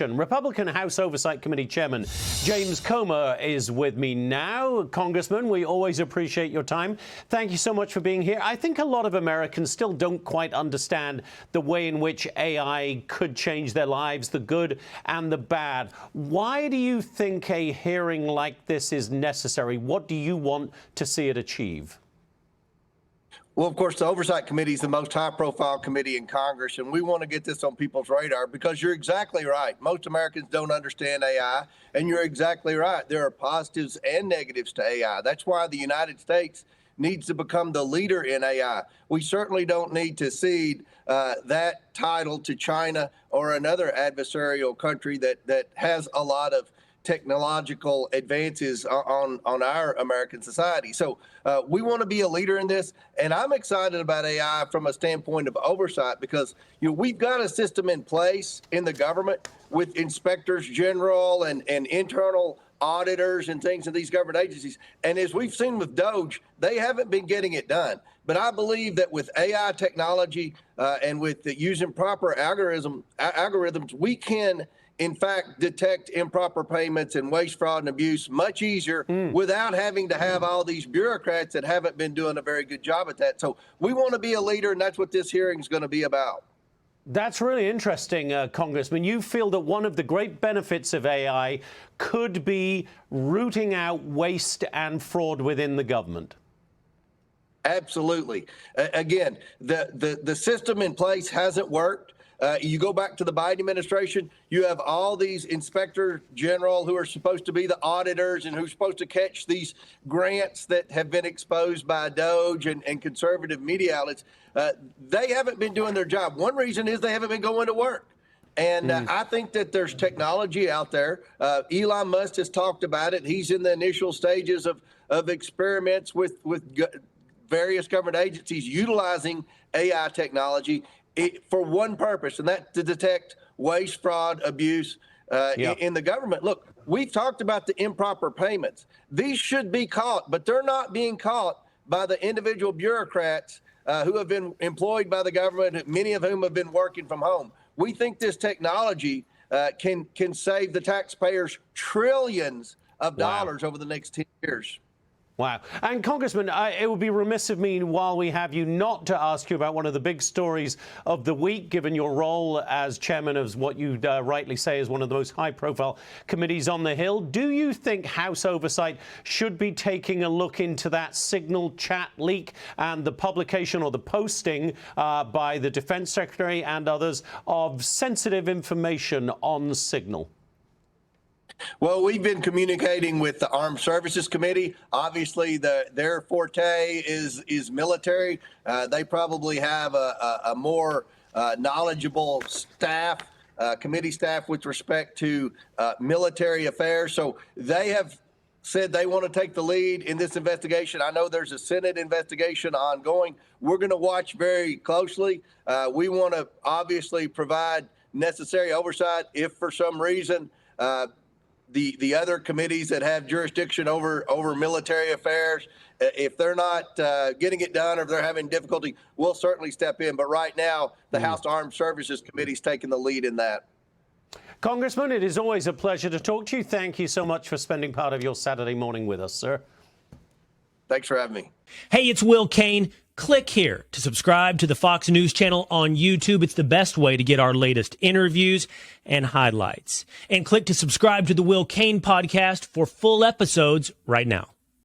Republican House Oversight Committee Chairman James Comer is with me now. Congressman, we always appreciate your time. Thank you so much for being here. I think a lot of Americans still don't quite understand the way in which AI could change their lives, the good and the bad. Why do you think a hearing like this is necessary? What do you want to see it achieve? Well, of course, the Oversight Committee is the most high-profile committee in Congress, and we want to get this on people's radar because you're exactly right. Most Americans don't understand AI, and you're exactly right. There are positives and negatives to AI. That's why the United States needs to become the leader in AI. We certainly don't need to cede that title to China or another adversarial country that has a lot of technological advances on our American society. So we want to be a leader in this. And I'm excited about AI from a standpoint of oversight because we've got a system in place in the government with inspectors general and internal auditors and things in these government agencies. And as we've seen with DOGE, they haven't been getting it done. But I believe that with AI technology and with using proper algorithms, we can in fact, detect improper payments and waste, fraud, and abuse much easier without having to have all these bureaucrats that haven't been doing a very good job at that. So we want to be a leader, and that's what this hearing is going to be about. That's really interesting, Congressman. You feel that one of the great benefits of AI could be rooting out waste and fraud within the government. Absolutely. Again, the system in place hasn't worked. You go back to the Biden administration, you have all these inspector general who are supposed to be the auditors and who's supposed to catch these grants that have been exposed by DOGE and conservative media outlets. They haven't been doing their job. One reason is they haven't been going to work. And I think that there's technology out there. Elon Musk has talked about it. He's in the initial stages of experiments with various government agencies utilizing AI technology for one purpose, and that's to detect waste, fraud, abuse in the government. Look, we've talked about the improper payments. These should be caught, but they're not being caught by the individual bureaucrats who have been employed by the government, many of whom have been working from home. We think this technology can save the taxpayers trillions of dollars over the next 10 years. Wow. And Congressman, it would be remiss of me while we have you not to ask you about one of the big stories of the week, given your role as chairman of what you rightly say is one of the most high-profile committees on the Hill. Do you think House Oversight should be taking a look into that Signal chat leak and the publication or the posting by the Defense Secretary and others of sensitive information on Signal? Well, we've been communicating with the Armed Services Committee. Obviously, their forte is military. They probably have a more knowledgeable staff, committee staff with respect to military affairs. So they have said they want to take the lead in this investigation. I know there's a Senate investigation ongoing. We're going to watch very closely. We want to obviously provide necessary oversight if for some reason the other committees that have jurisdiction over military affairs, if they're not getting it done or if they're having difficulty, we'll certainly step in. But right now, the House Armed Services Committee is taking the lead in that. Congressman, it is always a pleasure to talk to you. Thank you so much for spending part of your Saturday morning with us, sir. Thanks for having me. Hey, it's Will Kane. Click here to subscribe to the Fox News channel on YouTube. It's the best way to get our latest interviews and highlights. And click to subscribe to the Will Kane podcast for full episodes right now.